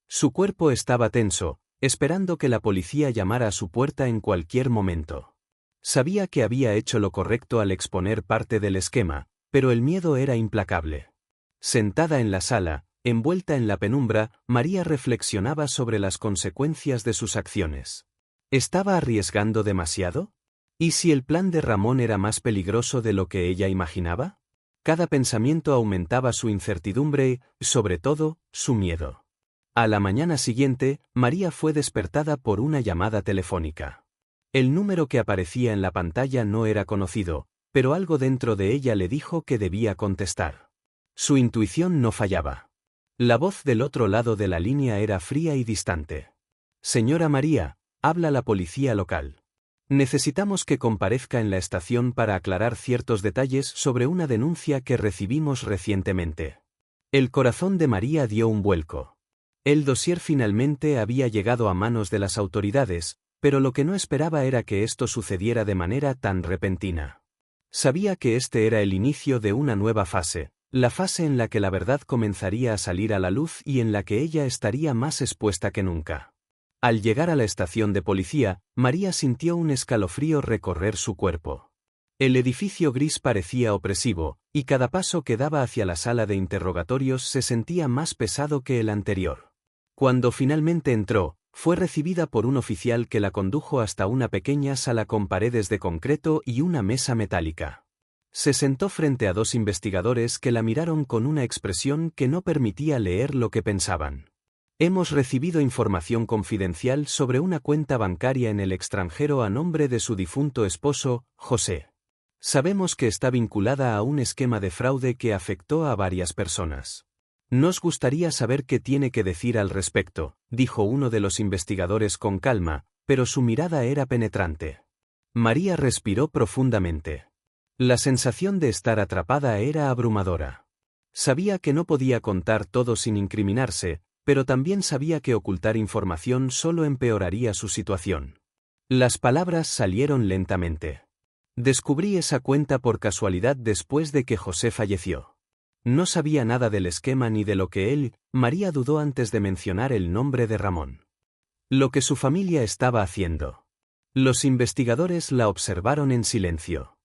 Su cuerpo estaba tenso, esperando que la policía llamara a su puerta en cualquier momento. Sabía que había hecho lo correcto al exponer parte del esquema, pero el miedo era implacable. Sentada en la sala, envuelta en la penumbra, María reflexionaba sobre las consecuencias de sus acciones. ¿Estaba arriesgando demasiado? ¿Y si el plan de Ramón era más peligroso de lo que ella imaginaba? Cada pensamiento aumentaba su incertidumbre y, sobre todo, su miedo. A la mañana siguiente, María fue despertada por una llamada telefónica. El número que aparecía en la pantalla no era conocido, pero algo dentro de ella le dijo que debía contestar. Su intuición no fallaba. La voz del otro lado de la línea era fría y distante. Señora María, habla la policía local. Necesitamos que comparezca en la estación para aclarar ciertos detalles sobre una denuncia que recibimos recientemente. El corazón de María dio un vuelco. El dossier finalmente había llegado a manos de las autoridades, pero lo que no esperaba era que esto sucediera de manera tan repentina. Sabía que este era el inicio de una nueva fase, la fase en la que la verdad comenzaría a salir a la luz y en la que ella estaría más expuesta que nunca. Al llegar a la estación de policía, María sintió un escalofrío recorrer su cuerpo. El edificio gris parecía opresivo, y cada paso que daba hacia la sala de interrogatorios se sentía más pesado que el anterior. Cuando finalmente entró, fue recibida por un oficial que la condujo hasta una pequeña sala con paredes de concreto y una mesa metálica. Se sentó frente a dos investigadores que la miraron con una expresión que no permitía leer lo que pensaban. Hemos recibido información confidencial sobre una cuenta bancaria en el extranjero a nombre de su difunto esposo, José. Sabemos que está vinculada a un esquema de fraude que afectó a varias personas. Nos gustaría saber qué tiene que decir al respecto, dijo uno de los investigadores con calma, pero su mirada era penetrante. María respiró profundamente. La sensación de estar atrapada era abrumadora. Sabía que no podía contar todo sin incriminarse, pero también sabía que ocultar información solo empeoraría su situación. Las palabras salieron lentamente. Descubrí esa cuenta por casualidad después de que José falleció. No sabía nada del esquema ni de lo que él, María dudó antes de mencionar el nombre de Ramón. Lo que su familia estaba haciendo. Los investigadores la observaron en silencio.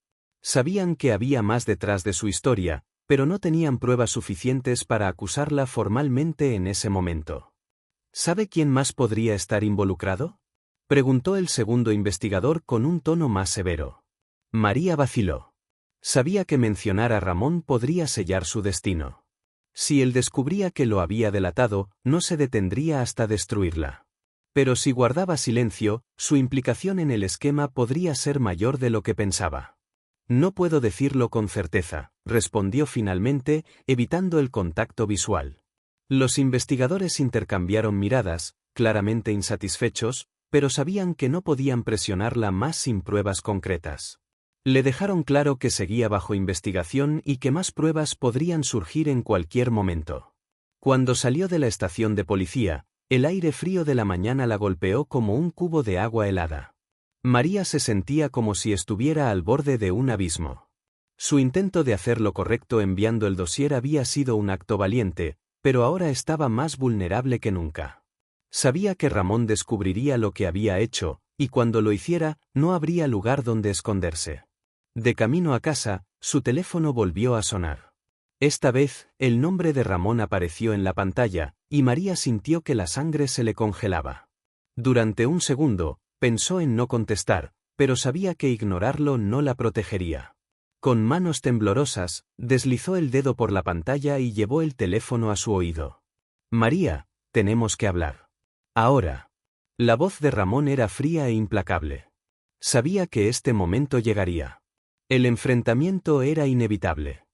Sabían que había más detrás de su historia, pero no tenían pruebas suficientes para acusarla formalmente en ese momento. ¿Sabe quién más podría estar involucrado?, preguntó el segundo investigador con un tono más severo. María vaciló. Sabía que mencionar a Ramón podría sellar su destino. Si él descubría que lo había delatado, no se detendría hasta destruirla. Pero si guardaba silencio, su implicación en el esquema podría ser mayor de lo que pensaba. No puedo decirlo con certeza, respondió finalmente, evitando el contacto visual. Los investigadores intercambiaron miradas, claramente insatisfechos, pero sabían que no podían presionarla más sin pruebas concretas. Le dejaron claro que seguía bajo investigación y que más pruebas podrían surgir en cualquier momento. Cuando salió de la estación de policía, el aire frío de la mañana la golpeó como un cubo de agua helada. María se sentía como si estuviera al borde de un abismo. Su intento de hacer lo correcto enviando el dossier había sido un acto valiente, pero ahora estaba más vulnerable que nunca. Sabía que Ramón descubriría lo que había hecho, y cuando lo hiciera, no habría lugar donde esconderse. De camino a casa, su teléfono volvió a sonar. Esta vez, el nombre de Ramón apareció en la pantalla, y María sintió que la sangre se le congelaba. Durante un segundo, pensó en no contestar, pero sabía que ignorarlo no la protegería. Con manos temblorosas, deslizó el dedo por la pantalla y llevó el teléfono a su oído. María, tenemos que hablar. Ahora. La voz de Ramón era fría e implacable. Sabía que este momento llegaría. El enfrentamiento era inevitable.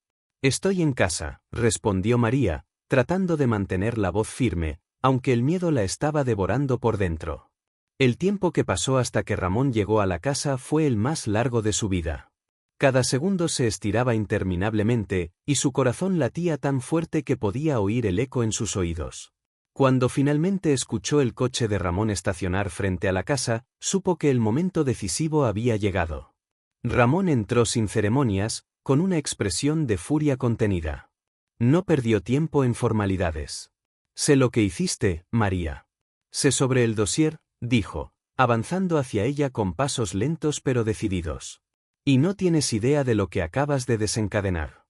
Estoy en casa, respondió María, tratando de mantener la voz firme, aunque el miedo la estaba devorando por dentro. El tiempo que pasó hasta que Ramón llegó a la casa fue el más largo de su vida. Cada segundo se estiraba interminablemente, y su corazón latía tan fuerte que podía oír el eco en sus oídos. Cuando finalmente escuchó el coche de Ramón estacionar frente a la casa, supo que el momento decisivo había llegado. Ramón entró sin ceremonias, con una expresión de furia contenida. No perdió tiempo en formalidades. «Sé lo que hiciste, María. Sé sobre el dossier», dijo, avanzando hacia ella con pasos lentos pero decididos. «Y no tienes idea de lo que acabas de desencadenar.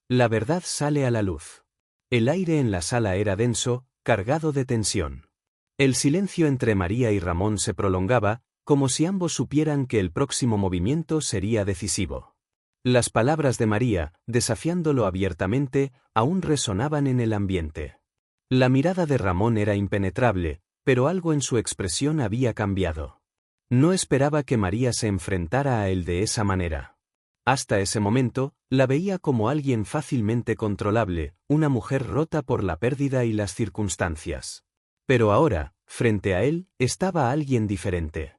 La verdad sale a la luz». El aire en la sala era denso, cargado de tensión. El silencio entre María y Ramón se prolongaba, como si ambos supieran que el próximo movimiento sería decisivo. Las palabras de María, desafiándolo abiertamente, aún resonaban en el ambiente. La mirada de Ramón era impenetrable, pero algo en su expresión había cambiado. No esperaba que María se enfrentara a él de esa manera. Hasta ese momento, la veía como alguien fácilmente controlable, una mujer rota por la pérdida y las circunstancias. Pero ahora, frente a él, estaba alguien diferente.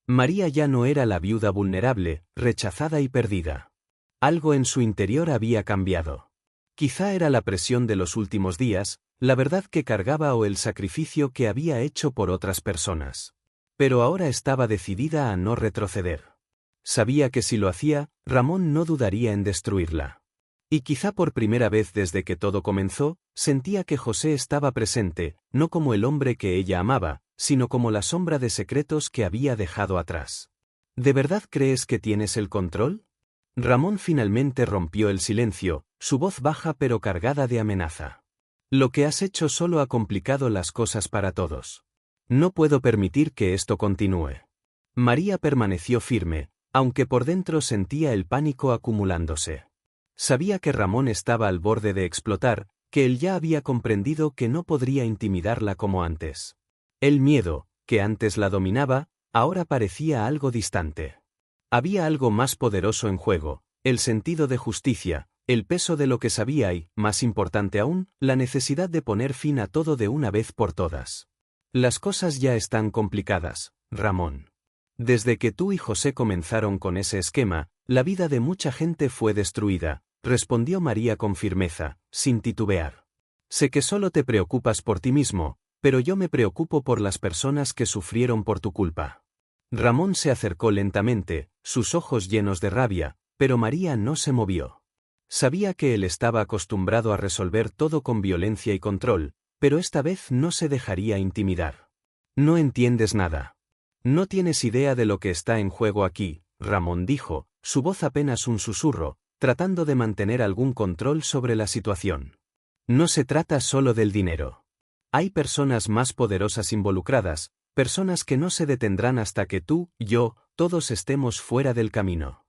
María ya no era la viuda vulnerable, rechazada y perdida. Algo en su interior había cambiado. Quizá era la presión de los últimos días, la verdad que cargaba o el sacrificio que había hecho por otras personas. Pero ahora estaba decidida a no retroceder. Sabía que si lo hacía, Ramón no dudaría en destruirla. Y quizá por primera vez desde que todo comenzó, sentía que José estaba presente, no como el hombre que ella amaba, sino como la sombra de secretos que había dejado atrás. ¿De verdad crees que tienes el control? Ramón finalmente rompió el silencio, su voz baja pero cargada de amenaza. Lo que has hecho solo ha complicado las cosas para todos. No puedo permitir que esto continúe. María permaneció firme, aunque por dentro sentía el pánico acumulándose. Sabía que Ramón estaba al borde de explotar, que él ya había comprendido que no podría intimidarla como antes. El miedo, que antes la dominaba, ahora parecía algo distante. Había algo más poderoso en juego, el sentido de justicia, el peso de lo que sabía y, más importante aún, la necesidad de poner fin a todo de una vez por todas. Las cosas ya están complicadas, Ramón. Desde que tú y José comenzaron con ese esquema, la vida de mucha gente fue destruida, respondió María con firmeza, sin titubear. Sé que solo te preocupas por ti mismo, pero yo me preocupo por las personas que sufrieron por tu culpa. Ramón se acercó lentamente, sus ojos llenos de rabia, pero María no se movió. Sabía que él estaba acostumbrado a resolver todo con violencia y control, pero esta vez no se dejaría intimidar. No entiendes nada. No tienes idea de lo que está en juego aquí, Ramón dijo, su voz apenas un susurro, tratando de mantener algún control sobre la situación. No se trata solo del dinero. Hay personas más poderosas involucradas, personas que no se detendrán hasta que tú, yo, todos estemos fuera del camino.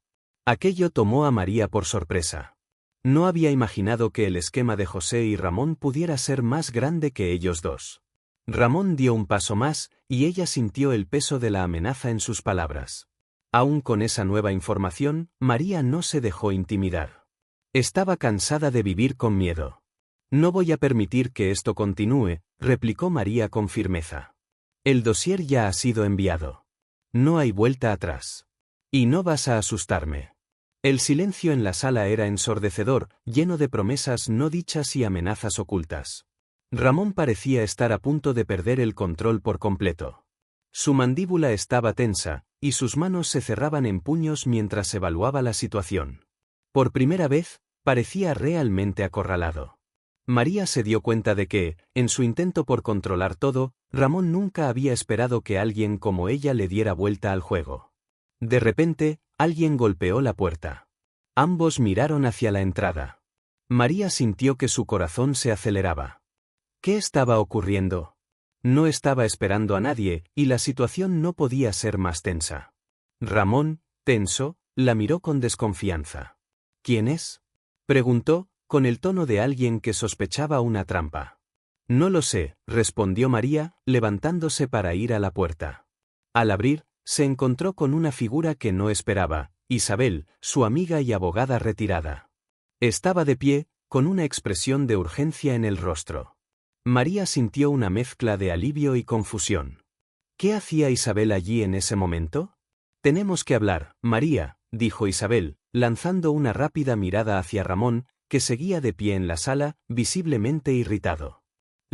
Aquello tomó a María por sorpresa. No había imaginado que el esquema de José y Ramón pudiera ser más grande que ellos dos. Ramón dio un paso más, y ella sintió el peso de la amenaza en sus palabras. Aún con esa nueva información, María no se dejó intimidar. Estaba cansada de vivir con miedo. No voy a permitir que esto continúe, replicó María con firmeza. El dossier ya ha sido enviado. No hay vuelta atrás. Y no vas a asustarme. El silencio en la sala era ensordecedor, lleno de promesas no dichas y amenazas ocultas. Ramón parecía estar a punto de perder el control por completo. Su mandíbula estaba tensa, y sus manos se cerraban en puños mientras evaluaba la situación. Por primera vez, parecía realmente acorralado. María se dio cuenta de que, en su intento por controlar todo, Ramón nunca había esperado que alguien como ella le diera vuelta al juego. De repente, alguien golpeó la puerta. Ambos miraron hacia la entrada. María sintió que su corazón se aceleraba. ¿Qué estaba ocurriendo? No estaba esperando a nadie, y la situación no podía ser más tensa. Ramón, tenso, la miró con desconfianza. ¿Quién es?, preguntó, con el tono de alguien que sospechaba una trampa. No lo sé, respondió María, levantándose para ir a la puerta. Al abrir, se encontró con una figura que no esperaba, Isabel, su amiga y abogada retirada. Estaba de pie, con una expresión de urgencia en el rostro. María sintió una mezcla de alivio y confusión. ¿Qué hacía Isabel allí en ese momento? Tenemos que hablar, María, dijo Isabel, lanzando una rápida mirada hacia Ramón, que seguía de pie en la sala, visiblemente irritado.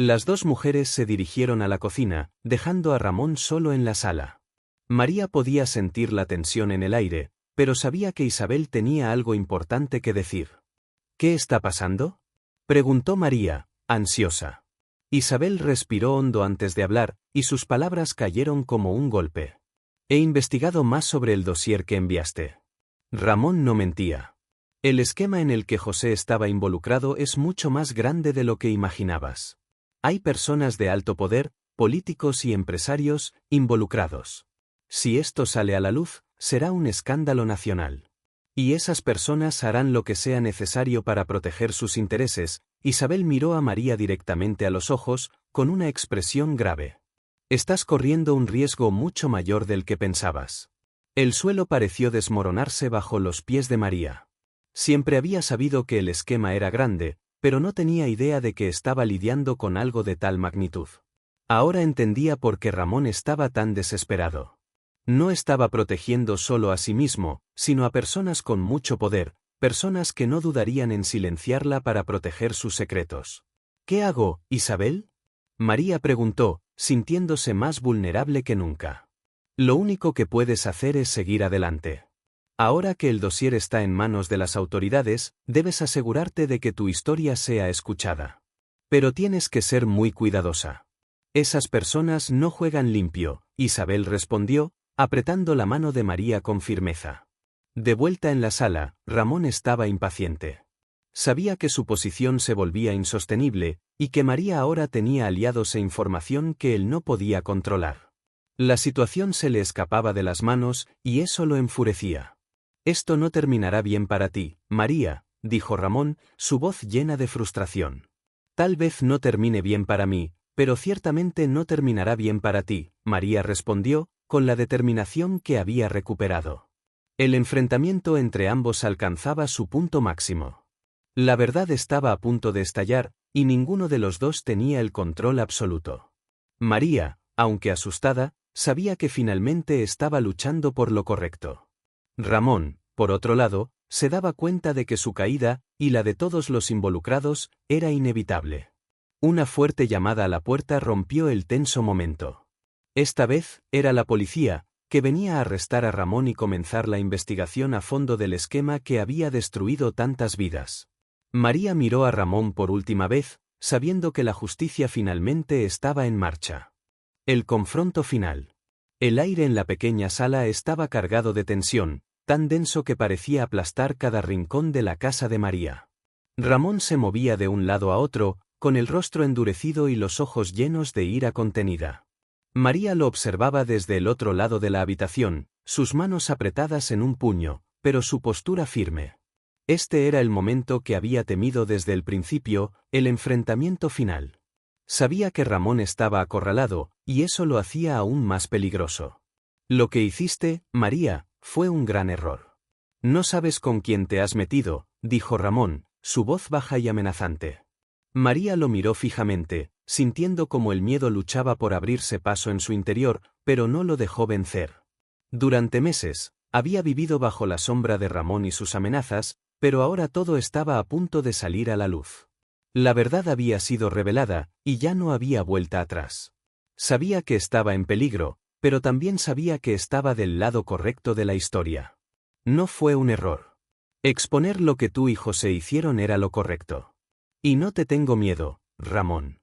Las dos mujeres se dirigieron a la cocina, dejando a Ramón solo en la sala. María podía sentir la tensión en el aire, pero sabía que Isabel tenía algo importante que decir. ¿Qué está pasando?, preguntó María, ansiosa. Isabel respiró hondo antes de hablar, y sus palabras cayeron como un golpe. He investigado más sobre el dossier que enviaste. Ramón no mentía. El esquema en el que José estaba involucrado es mucho más grande de lo que imaginabas. Hay personas de alto poder, políticos y empresarios, involucrados. Si esto sale a la luz, será un escándalo nacional. Y esas personas harán lo que sea necesario para proteger sus intereses. Isabel miró a María directamente a los ojos, con una expresión grave. Estás corriendo un riesgo mucho mayor del que pensabas. El suelo pareció desmoronarse bajo los pies de María. Siempre había sabido que el esquema era grande, pero no tenía idea de que estaba lidiando con algo de tal magnitud. Ahora entendía por qué Ramón estaba tan desesperado. No estaba protegiendo solo a sí mismo, sino a personas con mucho poder, personas que no dudarían en silenciarla para proteger sus secretos. ¿Qué hago, Isabel?, María preguntó, sintiéndose más vulnerable que nunca. Lo único que puedes hacer es seguir adelante. Ahora que el dossier está en manos de las autoridades, debes asegurarte de que tu historia sea escuchada. Pero tienes que ser muy cuidadosa. Esas personas no juegan limpio, Isabel respondió, apretando la mano de María con firmeza. De vuelta en la sala, Ramón estaba impaciente. Sabía que su posición se volvía insostenible, y que María ahora tenía aliados e información que él no podía controlar. La situación se le escapaba de las manos, y eso lo enfurecía. Esto no terminará bien para ti, María, dijo Ramón, su voz llena de frustración. Tal vez no termine bien para mí, pero ciertamente no terminará bien para ti, María respondió, con la determinación que había recuperado. El enfrentamiento entre ambos alcanzaba su punto máximo. La verdad estaba a punto de estallar, y ninguno de los dos tenía el control absoluto. María, aunque asustada, sabía que finalmente estaba luchando por lo correcto. Ramón, por otro lado, se daba cuenta de que su caída, y la de todos los involucrados, era inevitable. Una fuerte llamada a la puerta rompió el tenso momento. Esta vez, era la policía, que venía a arrestar a Ramón y comenzar la investigación a fondo del esquema que había destruido tantas vidas. María miró a Ramón por última vez, sabiendo que la justicia finalmente estaba en marcha. El confronto final. El aire en la pequeña sala estaba cargado de tensión, tan denso que parecía aplastar cada rincón de la casa de María. Ramón se movía de un lado a otro, con el rostro endurecido y los ojos llenos de ira contenida. María lo observaba desde el otro lado de la habitación, sus manos apretadas en un puño, pero su postura firme. Este era el momento que había temido desde el principio, el enfrentamiento final. Sabía que Ramón estaba acorralado, y eso lo hacía aún más peligroso. Lo que hiciste, María, fue un gran error. No sabes con quién te has metido, dijo Ramón, su voz baja y amenazante. María lo miró fijamente, sintiendo como el miedo luchaba por abrirse paso en su interior, pero no lo dejó vencer. Durante meses, había vivido bajo la sombra de Ramón y sus amenazas, pero ahora todo estaba a punto de salir a la luz. La verdad había sido revelada, y ya no había vuelta atrás. Sabía que estaba en peligro, pero también sabía que estaba del lado correcto de la historia. No fue un error. Exponer lo que tú y José hicieron era lo correcto. Y no te tengo miedo, Ramón.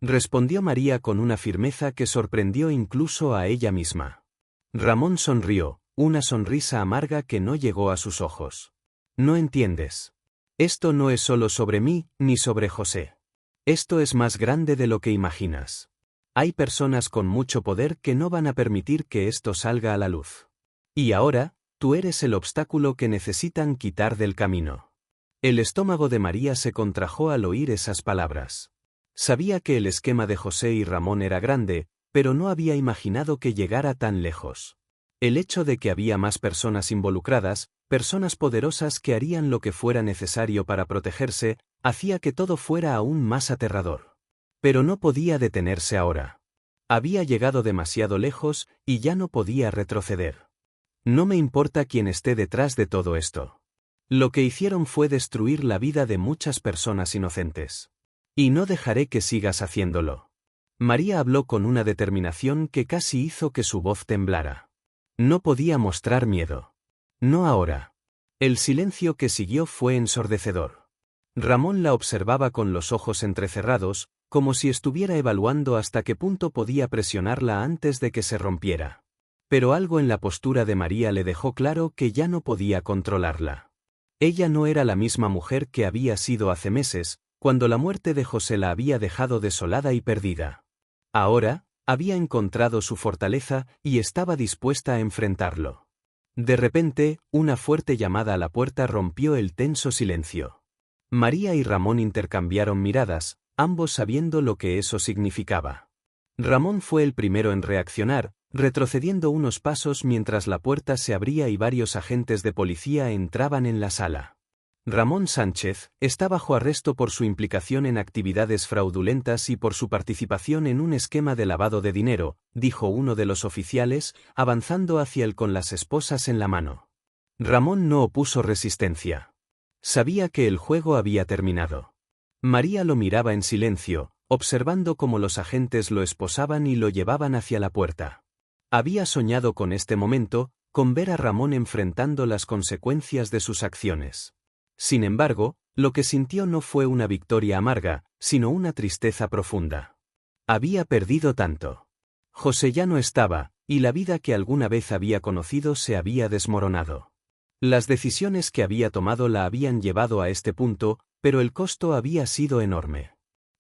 Respondió María con una firmeza que sorprendió incluso a ella misma. Ramón sonrió, una sonrisa amarga que no llegó a sus ojos. No entiendes. Esto no es solo sobre mí, ni sobre José. Esto es más grande de lo que imaginas. Hay personas con mucho poder que no van a permitir que esto salga a la luz. Y ahora, tú eres el obstáculo que necesitan quitar del camino. El estómago de María se contrajo al oír esas palabras. Sabía que el esquema de José y Ramón era grande, pero no había imaginado que llegara tan lejos. El hecho de que había más personas involucradas, personas poderosas que harían lo que fuera necesario para protegerse, hacía que todo fuera aún más aterrador. Pero no podía detenerse ahora. Había llegado demasiado lejos, y ya no podía retroceder. No me importa quién esté detrás de todo esto. Lo que hicieron fue destruir la vida de muchas personas inocentes. Y no dejaré que sigas haciéndolo. María habló con una determinación que casi hizo que su voz temblara. No podía mostrar miedo. No ahora. El silencio que siguió fue ensordecedor. Ramón la observaba con los ojos entrecerrados, como si estuviera evaluando hasta qué punto podía presionarla antes de que se rompiera. Pero algo en la postura de María le dejó claro que ya no podía controlarla. Ella no era la misma mujer que había sido hace meses, cuando la muerte de José la había dejado desolada y perdida. Ahora, había encontrado su fortaleza y estaba dispuesta a enfrentarlo. De repente, una fuerte llamada a la puerta rompió el tenso silencio. María y Ramón intercambiaron miradas, ambos sabiendo lo que eso significaba. Ramón fue el primero en reaccionar, retrocediendo unos pasos mientras la puerta se abría y varios agentes de policía entraban en la sala. Ramón Sánchez está bajo arresto por su implicación en actividades fraudulentas y por su participación en un esquema de lavado de dinero, dijo uno de los oficiales, avanzando hacia él con las esposas en la mano. Ramón no opuso resistencia. Sabía que el juego había terminado. María lo miraba en silencio, observando cómo los agentes lo esposaban y lo llevaban hacia la puerta. Había soñado con este momento, con ver a Ramón enfrentando las consecuencias de sus acciones. Sin embargo, lo que sintió no fue una victoria amarga, sino una tristeza profunda. Había perdido tanto. José ya no estaba, y la vida que alguna vez había conocido se había desmoronado. Las decisiones que había tomado la habían llevado a este punto, pero el costo había sido enorme.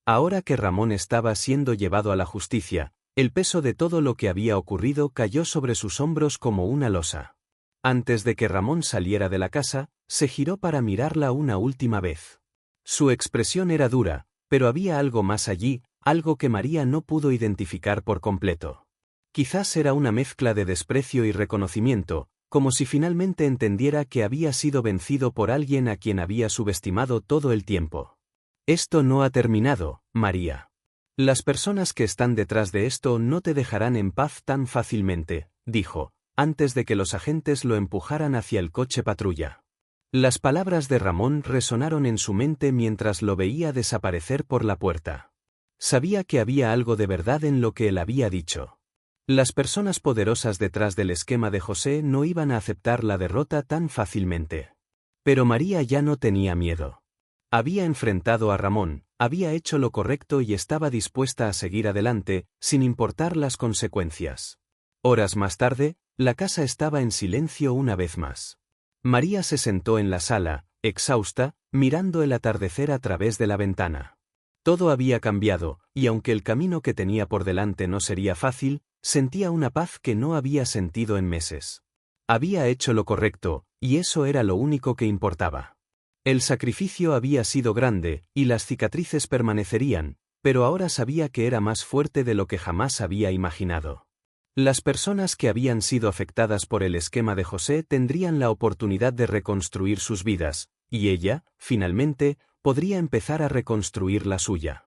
Ahora que Ramón estaba siendo llevado a la justicia, el peso de todo lo que había ocurrido cayó sobre sus hombros como una losa. Antes de que Ramón saliera de la casa, se giró para mirarla una última vez. Su expresión era dura, pero había algo más allí, algo que María no pudo identificar por completo. Quizás era una mezcla de desprecio y reconocimiento, como si finalmente entendiera que había sido vencido por alguien a quien había subestimado todo el tiempo. Esto no ha terminado, María. Las personas que están detrás de esto no te dejarán en paz tan fácilmente, dijo, antes de que los agentes lo empujaran hacia el coche patrulla. Las palabras de Ramón resonaron en su mente mientras lo veía desaparecer por la puerta. Sabía que había algo de verdad en lo que él había dicho. Las personas poderosas detrás del esquema de José no iban a aceptar la derrota tan fácilmente. Pero María ya no tenía miedo. Había enfrentado a Ramón, había hecho lo correcto y estaba dispuesta a seguir adelante, sin importar las consecuencias. Horas más tarde, la casa estaba en silencio una vez más. María se sentó en la sala, exhausta, mirando el atardecer a través de la ventana. Todo había cambiado, y aunque el camino que tenía por delante no sería fácil, sentía una paz que no había sentido en meses. Había hecho lo correcto, y eso era lo único que importaba. El sacrificio había sido grande, y las cicatrices permanecerían, pero ahora sabía que era más fuerte de lo que jamás había imaginado. Las personas que habían sido afectadas por el esquema de José tendrían la oportunidad de reconstruir sus vidas, y ella, finalmente, podría empezar a reconstruir la suya.